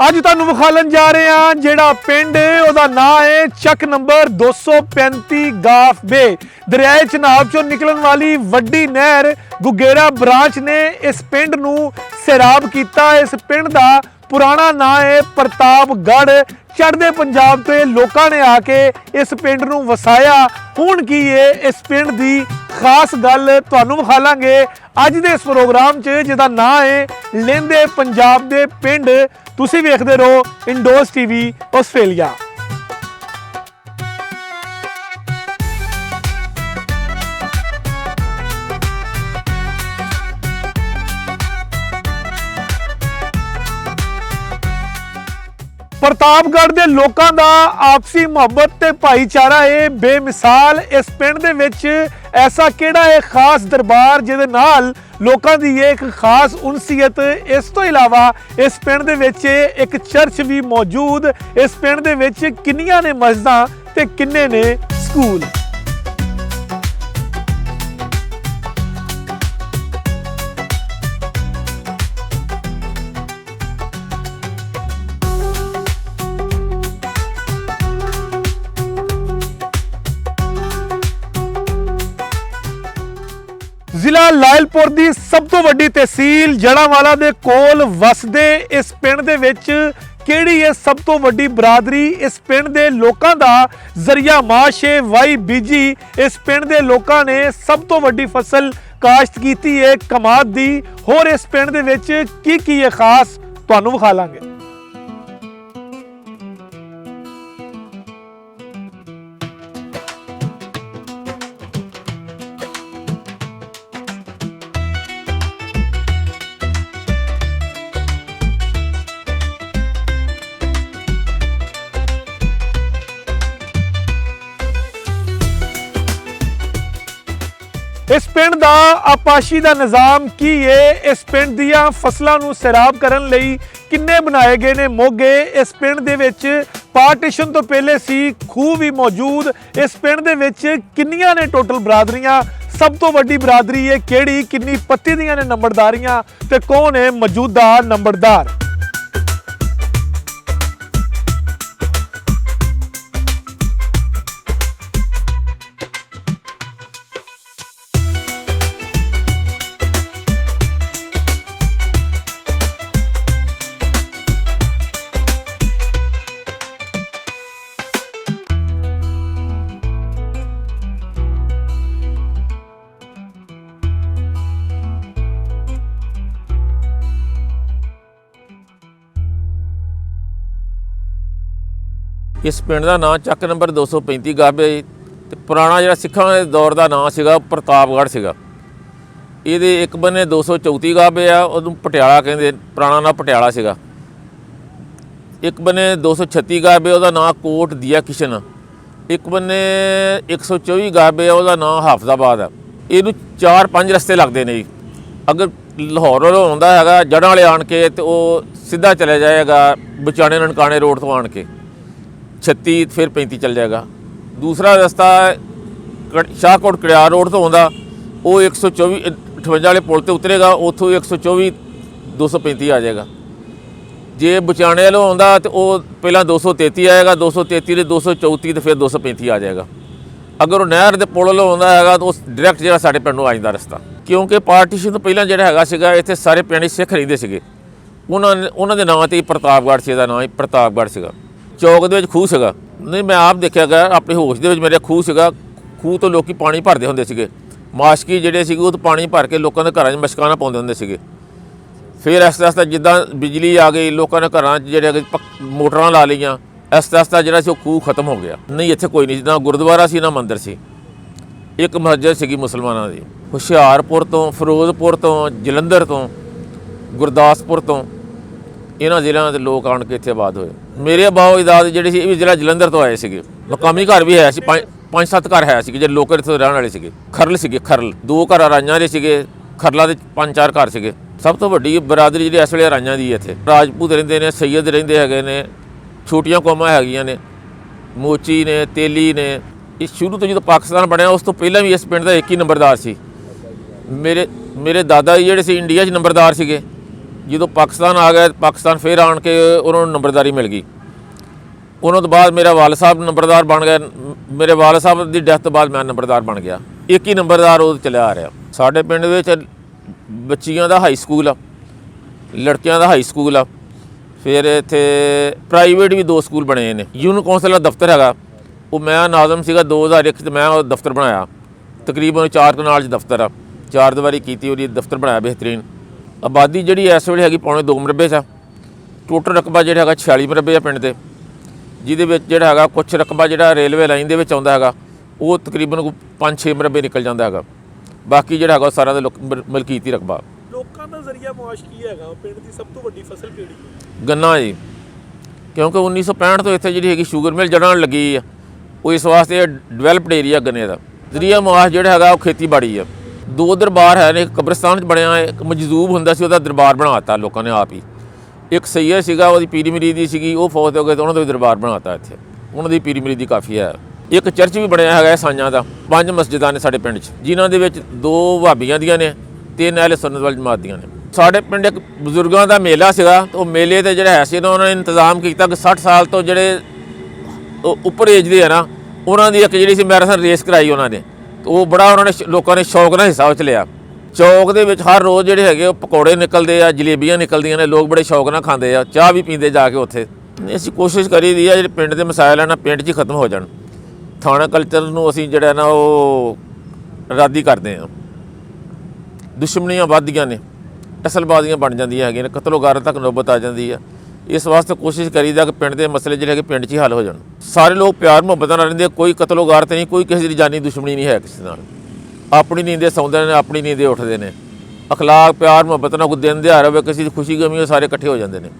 ਅੱਜ ਤੁਹਾਨੂੰ ਵਿਖਾਲਣ ਜਾ ਰਹੇ ਹਾਂ ਜਿਹੜਾ ਪਿੰਡ ਉਹਦਾ ਨਾਂ ਹੈ ਚੱਕ ਨੰਬਰ 235 ਗਾਫ ਬੇ। ਦਰਿਆਏ ਚਨਾਬ ਚੋਂ ਨਿਕਲਣ ਵਾਲੀ ਵੱਡੀ ਨਹਿਰ ਗੁਗੇਰਾ ਬ੍ਰਾਂਚ ਨੇ ਇਸ ਪਿੰਡ ਨੂੰ ਸੈਰਾਬ ਕੀਤਾ। ਇਸ ਪਿੰਡ ਦਾ ਪੁਰਾਣਾ ਨਾਂ ਹੈ ਪ੍ਰਤਾਪਗੜ੍ਹ। ਚੜ੍ਹਦੇ ਪੰਜਾਬ ਤੋਂ ਲੋਕਾਂ ਨੇ ਆ ਕੇ ਇਸ ਪਿੰਡ ਨੂੰ ਵਸਾਇਆ। ਹੁਣ ਕੀ ਹੈ ਇਸ ਪਿੰਡ ਦੀ ਖਾਸ ਗੱਲ ਤੁਹਾਨੂੰ ਵਿਖਾਲਾਂਗੇ ਅੱਜ ਦੇ ਇਸ ਪ੍ਰੋਗਰਾਮ 'ਚ, ਜਿਹਦਾ ਨਾਂ ਹੈ ਲਹਿੰਦੇ ਪੰਜਾਬ ਦੇ ਪਿੰਡ। ਤੁਸੀਂ ਵੇਖਦੇ ਰਹੋ ਇੰਡੋਜ਼ ਟੀਵੀ ਆਸਟ੍ਰੇਲੀਆ। ਪ੍ਰਤਾਪਗੜ੍ਹ ਦੇ ਲੋਕਾਂ ਦਾ ਆਪਸੀ ਮੁਹੱਬਤ ਤੇ ਭਾਈਚਾਰਾ ਇਹ ਬੇਮਿਸਾਲ। ਇਸ ਪਿੰਡ ਦੇ ਵਿੱਚ ਐਸਾ ਕਿਹੜਾ ਹੈ ਖਾਸ ਦਰਬਾਰ ਜਿਹਦੇ ਨਾਲ ਲੋਕਾਂ ਦੀ ਇਹ ਇੱਕ ਖਾਸ ਉਨਸੀਅਤ। ਇਸ ਤੋਂ ਇਲਾਵਾ ਇਸ ਪਿੰਡ ਦੇ ਵਿੱਚ ਇੱਕ ਚਰਚ ਵੀ ਮੌਜੂਦ। ਇਸ ਪਿੰਡ ਦੇ ਵਿੱਚ ਕਿੰਨੀਆਂ ਨੇ ਮਸਜਿਦਾਂ ਤੇ ਕਿੰਨੇ ਨੇ ਸਕੂਲ। ਜ਼ਿਲ੍ਹਾ ਲਾਇਲਪੁਰ ਦੀ ਸਭ ਤੋਂ ਵੱਡੀ ਤਹਿਸੀਲ ਜੜ੍ਹਾਂਵਾਲਾ ਦੇ ਕੋਲ ਵਸਦੇ ਇਸ ਪਿੰਡ ਦੇ ਵਿੱਚ ਕਿਹੜੀ ਹੈ ਸਭ ਤੋਂ ਵੱਡੀ ਬਰਾਦਰੀ। ਇਸ ਪਿੰਡ ਦੇ ਲੋਕਾਂ ਦਾ ਜ਼ਰੀਆ ਮਾਸ਼ ਹੈ ਵਾਈ ਬੀਜੀ। ਇਸ ਪਿੰਡ ਦੇ ਲੋਕਾਂ ਨੇ ਸਭ ਤੋਂ ਵੱਡੀ ਫਸਲ ਕਾਸ਼ਤ ਕੀਤੀ ਹੈ ਕਮਾਦ ਦੀ। ਹੋਰ ਇਸ ਪਿੰਡ ਦੇ ਵਿੱਚ ਕੀ ਹੈ ਖਾਸ ਤੁਹਾਨੂੰ ਵਿਖਾਲਾਂਗੇ। ਇਸ ਪਿੰਡ ਦਾ ਆਪਾਸ਼ੀ ਦਾ ਨਿਜ਼ਾਮ ਕੀ ਹੈ। ਇਸ ਪਿੰਡ ਦੀਆਂ ਫਸਲਾਂ ਨੂੰ ਸੈਰਾਬ ਕਰਨ ਲਈ ਕਿੰਨੇ ਬਣਾਏ ਗਏ ਨੇ ਮੋਗੇ। ਇਸ ਪਿੰਡ ਦੇ ਵਿੱਚ ਪਾਰਟੀਸ਼ਨ ਤੋਂ ਪਹਿਲੇ ਸੀ ਖੂਹ ਵੀ ਮੌਜੂਦ। ਇਸ ਪਿੰਡ ਦੇ ਵਿੱਚ ਕਿੰਨੀਆਂ ਨੇ ਟੋਟਲ ਬਰਾਦਰੀਆਂ। ਸਭ ਤੋਂ ਵੱਡੀ ਬਰਾਦਰੀ ਹੈ ਕਿਹੜੀ, ਕਿੰਨੀ ਪੱਤੀ ਦੀਆਂ ਨੇ ਨੰਬਰਦਾਰੀਆਂ ਤੇ ਕੌਣ ਹੈ ਮੌਜੂਦਾ ਨੰਬਰਦਾਰ। ਇਸ ਪਿੰਡ ਦਾ ਨਾਂ ਚੱਕ ਨੰਬਰ 235 ਗਾਬੇ ਤੇ ਪੁਰਾਣਾ ਜਿਹੜਾ ਸਿੱਖਾਂ ਦੇ ਦੌਰ ਦਾ ਨਾਂ ਸੀਗਾ ਪ੍ਰਤਾਪਗੜ੍ਹ ਸੀਗਾ। ਇਹਦੇ ਇੱਕ ਬੰਨੇ 234 ਗਾਬੇ ਆ, ਉਹਨੂੰ ਪਟਿਆਲਾ ਕਹਿੰਦੇ, ਪੁਰਾਣਾ ਨਾਂ ਪਟਿਆਲਾ ਸੀਗਾ। ਇੱਕ ਬੰਨੇ 236 ਗਾਬੇ, ਉਹਦਾ ਨਾਂ ਕੋਟ ਦੀਆ ਕਿਸ਼ਨ। ਇੱਕ ਬੰਨੇ 124 ਗਾਬੇ ਆ, ਉਹਦਾ ਨਾਂ ਹਾਫਜ਼ਾਬਾਦ ਆ। ਇਹਨੂੰ 4-5 ਰਸਤੇ ਲੱਗਦੇ ਨੇ ਜੀ। ਅਗਰ ਲਾਹੌਰ ਵੱਲੋਂ ਆਉਂਦਾ ਹੈਗਾ ਜੜ੍ਹਾਂ ਵਾਲੇ ਆਣ ਕੇ ਤੇ ਉਹ ਸਿੱਧਾ ਚਲੇ ਜਾਏਗਾ ਬਚਾਣੇ ਨਨਕਾਣੇ ਰੋਡ ਤੋਂ ਆਣ ਕੇ 36 ਫਿਰ 35 ਚੱਲ ਜਾਏਗਾ। ਦੂਸਰਾ ਰਸਤਾ ਸ਼ਾਹਕੋਟ ਕੜਿਆਲ ਰੋਡ ਤੋਂ ਆਉਂਦਾ, ਉਹ 124 58 ਵਾਲੇ ਪੁਲ ਤੇ ਉਤਰੇਗਾ, ਉੱਥੋਂ 124 235 ਆ ਜਾਏਗਾ। ਜੇ ਬਚਾਣੇ ਵੱਲੋਂ ਆਉਂਦਾ ਤੇ ਉਹ ਪਹਿਲਾਂ 233 ਆਏਗਾ, 233 ਦੇ 234 ਤੇ ਫਿਰ 235 ਆ ਜਾਏਗਾ। ਅਗਰ ਉਹ ਨਹਿਰ ਦੇ ਪੁਲ ਵੱਲੋਂ ਆਉਂਦਾ ਹੈਗਾ ਤਾਂ ਉਹ ਡਾਇਰੈਕਟ ਜਿਹੜਾ ਸਾਡੇ ਪਿੰਡ ਨੂੰ ਆ ਜਾਂਦਾ ਰਸਤਾ। ਕਿਉਂਕਿ ਪਾਰਟੀਸ਼ਨ ਤੋਂ ਪਹਿਲਾਂ ਜਿਹੜਾ ਹੈਗਾ ਸੀਗਾ ਇੱਥੇ ਸਾਰੇ ਪਿੰਡ ਸਿੱਖ ਰਹਿੰਦੇ ਸੀਗੇ। ਉਹਨਾਂ ਦੇ ਨਾਂ 'ਤੇ ਪ੍ਰਤਾਪਗੜ੍ਹ ਸੀ, ਇਹਦਾ ਨਾਂ ਹੀ ਪ੍ਰਤਾਪਗੜ੍ਹ ਸੀਗਾ। ਚੌਕ ਦੇ ਵਿੱਚ ਖੂਹ ਸੀਗਾ। ਨਹੀਂ, ਮੈਂ ਆਪ ਦੇਖਿਆ ਗਿਆ ਆਪਣੇ ਹੋਸ਼ ਦੇ ਵਿੱਚ, ਮੇਰੇ ਖੂਹ ਸੀਗਾ। ਖੂਹ ਤੋਂ ਲੋਕੀ ਪਾਣੀ ਭਰਦੇ ਹੁੰਦੇ ਸੀਗੇ। ਮਾਸ਼ਕੀ ਜਿਹੜੇ ਸੀਗੇ ਉਹ ਤੋਂ ਪਾਣੀ ਭਰ ਕੇ ਲੋਕਾਂ ਦੇ ਘਰਾਂ 'ਚ ਮਸ਼ਕਾਣਾ ਪਾਉਂਦੇ ਹੁੰਦੇ ਸੀਗੇ। ਫਿਰ ਆਸਤਾ ਆਸਤਾ ਜਿੱਦਾਂ ਬਿਜਲੀ ਆ ਗਈ, ਲੋਕਾਂ ਨੇ ਘਰਾਂ 'ਚ ਜਿਹੜੇ ਮੋਟਰਾਂ ਲਾ ਲਈਆਂ, ਆਸਤਾ ਆਸਤਾ ਜਿਹੜਾ ਸੀ ਉਹ ਖੂਹ ਖਤਮ ਹੋ ਗਿਆ। ਨਹੀਂ, ਇੱਥੇ ਕੋਈ ਨਹੀਂ ਸੀ, ਨਾ ਗੁਰਦੁਆਰਾ ਸੀ ਨਾ ਮੰਦਿਰ ਸੀ। ਇੱਕ ਮਸਜਿਦ ਸੀਗੀ ਮੁਸਲਮਾਨਾਂ ਦੀ। ਹੁਸ਼ਿਆਰਪੁਰ ਤੋਂ, ਫਿਰੋਜ਼ਪੁਰ ਤੋਂ, ਜਲੰਧਰ ਤੋਂ, ਗੁਰਦਾਸਪੁਰ ਤੋਂ, ਇਹਨਾਂ ਜ਼ਿਲ੍ਹਿਆਂ ਦੇ ਲੋਕ ਆਣ ਕੇ ਇੱਥੇ ਆਬਾਦ ਹੋਏ। ਮੇਰੇ ਅਬਾਓ ਇਦਾਦ ਜਿਹੜੇ ਸੀ ਇਹ ਵੀ ਜ਼ਿਲ੍ਹਾ ਜਲੰਧਰ ਤੋਂ ਆਏ ਸੀਗੇ। ਮਕਾਮੀ ਘਰ ਵੀ ਹੈ ਸੀ, 5-7 ਘਰ ਹੈ ਸੀਗੇ ਜਿਹੜੇ ਲੋਕ ਇੱਥੇ ਰਹਿਣ ਵਾਲੇ ਸੀਗੇ। ਖਰਲ ਸੀਗੇ, ਖਰਲ 2 ਘਰ ਰਾਈਆਂ ਦੇ ਸੀਗੇ, ਖਰਲਾ ਦੇ 5-4 ਘਰ ਸੀਗੇ। ਸਭ ਤੋਂ ਵੱਡੀ ਬਰਾਦਰੀ ਜਿਹੜੀ ਇਸ ਵੇਲੇ ਰਾਈਆਂ ਦੀ ਇੱਥੇ। ਰਾਜਪੂਤ ਰਹਿੰਦੇ ਨੇ, ਸੈਯਦ ਰਹਿੰਦੇ ਹੈਗੇ ਨੇ, ਛੋਟੀਆਂ ਕੌਮਾਂ ਹੈਗੀਆਂ ਨੇ, ਮੋਚੀ ਨੇ, ਤੇਲੀ ਨੇ। ਇਹ ਸ਼ੁਰੂ ਤੋਂ ਜਦੋਂ ਪਾਕਿਸਤਾਨ ਬਣਿਆ ਉਸ ਤੋਂ ਪਹਿਲਾਂ ਵੀ ਇਸ ਪਿੰਡ ਦਾ ਇੱਕ ਹੀ ਨੰਬਰਦਾਰ ਸੀ। ਮੇਰੇ ਦਾਦਾ ਜੀ ਜਿਹੜੇ ਸੀ ਇੰਡੀਆ 'ਚ ਨੰਬਰਦਾਰ ਸੀਗੇ। ਜਦੋਂ ਪਾਕਿਸਤਾਨ ਆ ਗਏ, ਪਾਕਿਸਤਾਨ ਫਿਰ ਆਣ ਕੇ ਉਹਨਾਂ ਨੂੰ ਨੰਬਰਦਾਰੀ ਮਿਲ ਗਈ। ਉਹਨਾਂ ਤੋਂ ਬਾਅਦ ਮੇਰਾ ਵਾਲਦ ਸਾਹਿਬ ਨੰਬਰਦਾਰ ਬਣ ਗਏ। ਮੇਰੇ ਵਾਲਦ ਸਾਹਿਬ ਦੀ ਡੈਥ ਤੋਂ ਬਾਅਦ ਮੈਂ ਨੰਬਰਦਾਰ ਬਣ ਗਿਆ। ਇੱਕ ਹੀ ਨੰਬਰਦਾਰ ਉਹ ਚੱਲਿਆ ਆ ਰਿਹਾ। ਸਾਡੇ ਪਿੰਡ ਵਿੱਚ ਬੱਚੀਆਂ ਦਾ ਹਾਈ ਸਕੂਲ ਆ, ਲੜਕਿਆਂ ਦਾ ਹਾਈ ਸਕੂਲ ਆ, ਫਿਰ ਇੱਥੇ ਪ੍ਰਾਈਵੇਟ ਵੀ 2 ਸਕੂਲ ਬਣੇ ਨੇ। ਯੂਨੀਅਨ ਕੌਂਸਲ ਦਾ ਦਫ਼ਤਰ ਹੈਗਾ, ਉਹ ਮੈਂ ਨਾਜ਼ਮ ਸੀਗਾ 2001 'ਚ ਮੈਂ ਉਹ ਦਫ਼ਤਰ ਬਣਾਇਆ। ਤਕਰੀਬਨ 4 ਕਨਾਲ 'ਚ ਦਫ਼ਤਰ ਆ, 4 ਦੀਵਾਰੀ ਕੀਤੀ, ਉਹਦੀ ਦਫ਼ਤਰ ਬਣਾਇਆ ਬਿਹਤਰੀਨ। ਆਬਾਦੀ ਜਿਹੜੀ ਇਸ ਵੇਲੇ ਹੈਗੀ ਪੌਣੇ 2 ਮਰਬੇ 'ਚ ਆ। ਟੋਟਲ ਰਕਬਾ ਜਿਹੜਾ ਹੈਗਾ 46 ਮਰਬੇ ਆ ਪਿੰਡ ਦੇ, ਜਿਹਦੇ ਵਿੱਚ ਜਿਹੜਾ ਹੈਗਾ ਕੁਛ ਰਕਬਾ ਜਿਹੜਾ ਰੇਲਵੇ ਲਾਈਨ ਦੇ ਵਿੱਚ ਆਉਂਦਾ ਹੈਗਾ ਉਹ ਤਕਰੀਬਨ 5-6 ਮਰਬੇ ਨਿਕਲ ਜਾਂਦਾ ਹੈਗਾ। ਬਾਕੀ ਜਿਹੜਾ ਹੈਗਾ ਸਾਰਾ ਦਾ ਮਲਕੀਤੀ ਰਕਬਾ। ਲੋਕਾਂ ਦਾ ਜ਼ਰੀਆ ਮੁਆਸ਼ ਕੀ ਹੈਗਾ? ਪਿੰਡ ਦੀ ਸਭ ਤੋਂ ਵੱਡੀ ਫਸਲ ਕਿਹੜੀ ਹੈ? ਗੰਨਾ ਜੀ, ਕਿਉਂਕਿ 1965 ਤੋਂ ਇੱਥੇ ਜਿਹੜੀ ਹੈਗੀ ਸ਼ੂਗਰ ਮਿਲ ਜੜਾਂ ਲੱਗੀ ਆ, ਉਹ ਇਸ ਵਾਸਤੇ ਡਿਵੈਲਪਡ ਏਰੀਆ ਗੰਨੇ ਦਾ। ਜ਼ਰੀਆ ਮੁਆਸ਼ ਜਿਹੜਾ ਹੈਗਾ ਉਹ ਖੇਤੀਬਾੜੀ ਆ। 2 ਦਰਬਾਰ ਹੈ ਨੇ, ਇੱਕ ਕਬਰਸਤਾਨ 'ਚ ਬਣਿਆ, ਇੱਕ ਮਜਜ਼ੂਬ ਹੁੰਦਾ ਸੀ, ਉਹਦਾ ਦਰਬਾਰ ਬਣਾਤਾ ਲੋਕਾਂ ਨੇ ਆਪ ਹੀ। ਇੱਕ ਸਈਦ ਸੀਗਾ, ਉਹਦੀ ਪੀਰੀ ਮਰੀਦੀ ਸੀਗੀ, ਉਹ ਫੌਤ ਹੋ ਗਏ ਤਾਂ ਉਹਨਾਂ ਦਾ ਵੀ ਦਰਬਾਰ ਬਣਾਤਾ ਇੱਥੇ। ਉਹਨਾਂ ਦੀ ਪੀਰੀ ਮਰੀਦੀ ਕਾਫੀ ਹੈ। ਇੱਕ ਚਰਚ ਵੀ ਬਣਿਆ ਹੈਗਾ ਸਾਈਆਂ ਦਾ। 5 ਮਸਜਿਦਾਂ ਨੇ ਸਾਡੇ ਪਿੰਡ 'ਚ, ਜਿਨ੍ਹਾਂ ਦੇ ਵਿੱਚ 2 ਵਹਾਬੀਆਂ ਦੀਆਂ ਨੇ, 3 ਅਹਿਲੇ ਸੁन्नत वल जमात ਦੀਆਂ ਨੇ। ਸਾਡੇ ਪਿੰਡ ਇੱਕ ਬਜ਼ੁਰਗਾਂ ਦਾ ਮੇਲਾ ਸੀਗਾ, ਉਹ ਮੇਲੇ ਤੇ ਜਿਹੜਾ ਹੈ ਸੀ ਨਾ, ਉਹਨਾਂ ਨੇ ਇੰਤਜ਼ਾਮ ਕੀਤਾ ਕਿ 60 ਸਾਲ ਤੋਂ ਜਿਹੜੇ ਉੱਪਰ ਏਜ ਦੇ ਆ ਨਾ, ਉਹਨਾਂ ਦੀ ਇੱਕ ਜਿਹੜੀ ਸੀ ਮੈਰਾਥਨ ਰੇਸ ਕਰਾਈ ਉਹਨਾਂ ਨੇ। ਉਹ ਬੜਾ ਉਹਨਾਂ ਨੇ ਲੋਕਾਂ ਨੇ ਸ਼ੌਕ ਨਾਲ ਹਿੱਸਾ ਵਿੱਚ ਲਿਆ। ਚੌਕ ਦੇ ਵਿੱਚ ਹਰ ਰੋਜ਼ ਜਿਹੜੇ ਹੈਗੇ ਉਹ ਪਕੌੜੇ ਨਿਕਲਦੇ ਆ, ਜਲੇਬੀਆਂ ਨਿਕਲਦੀਆਂ ਨੇ, ਲੋਕ ਬੜੇ ਸ਼ੌਕ ਨਾਲ ਖਾਂਦੇ ਆ, ਚਾਹ ਵੀ ਪੀਂਦੇ ਜਾ ਕੇ ਉੱਥੇ। ਅਸੀਂ ਕੋਸ਼ਿਸ਼ ਕਰੀ ਦੀ ਆ ਜਿਹੜੇ ਪਿੰਡ ਦੇ ਮਸਾਇਲ ਆ ਨਾ ਪਿੰਡ 'ਚ ਹੀ ਖਤਮ ਹੋ ਜਾਣ। ਥਾਣਾ ਕਲਚਰ ਨੂੰ ਅਸੀਂ ਜਿਹੜਾ ਨਾ ਉਹ ਰੱਦ ਹੀ ਕਰਦੇ ਹਾਂ। ਦੁਸ਼ਮਣੀਆਂ ਵੱਧਦੀਆਂ ਨੇ, ਅਸਲਬਾਜ਼ੀਆਂ ਬਣ ਜਾਂਦੀਆਂ ਹੈਗੀਆਂ ਨੇ, ਕਤਲੋਗਾਰਾਂ ਤੱਕ ਨੌਬਤ ਆ ਜਾਂਦੀ ਆ। ਇਸ ਵਾਸਤੇ ਕੋਸ਼ਿਸ਼ ਕਰੀਦਾ ਕਿ ਪਿੰਡ ਦੇ ਮਸਲੇ ਜਿਹੜੇ ਹੈਗੇ ਪਿੰਡ 'ਚ ਹੀ ਹੱਲ ਹੋ ਜਾਣ। ਸਾਰੇ ਲੋਕ ਪਿਆਰ ਮੁਹੱਬਤ ਨਾਲ ਰਹਿੰਦੇ, ਕੋਈ ਕਤਲੋਗਾਰਤ ਨਹੀਂ, ਕੋਈ ਕਿਸੇ ਦੀ ਜਾਨੀ ਦੁਸ਼ਮਣੀ ਨਹੀਂ ਹੈ ਕਿਸੇ ਨਾਲ। ਆਪਣੀ ਨੀਂਦੇ ਸੌਂਦੇ ਨੇ, ਆਪਣੀ ਨੀਂਦੇ ਉੱਠਦੇ ਨੇ। ਅਖਲਾਕ ਪਿਆਰ ਮੁਹੱਬਤ ਨਾਲ ਕੋਈ ਦਿਨ ਦਿਹਾੜਾ ਹੋਵੇ, ਕਿਸੇ ਦੀ ਖੁਸ਼ੀ ਗਮੀ, ਉਹ ਸਾਰੇ ਇਕੱਠੇ ਹੋ ਜਾਂਦੇ ਨੇ।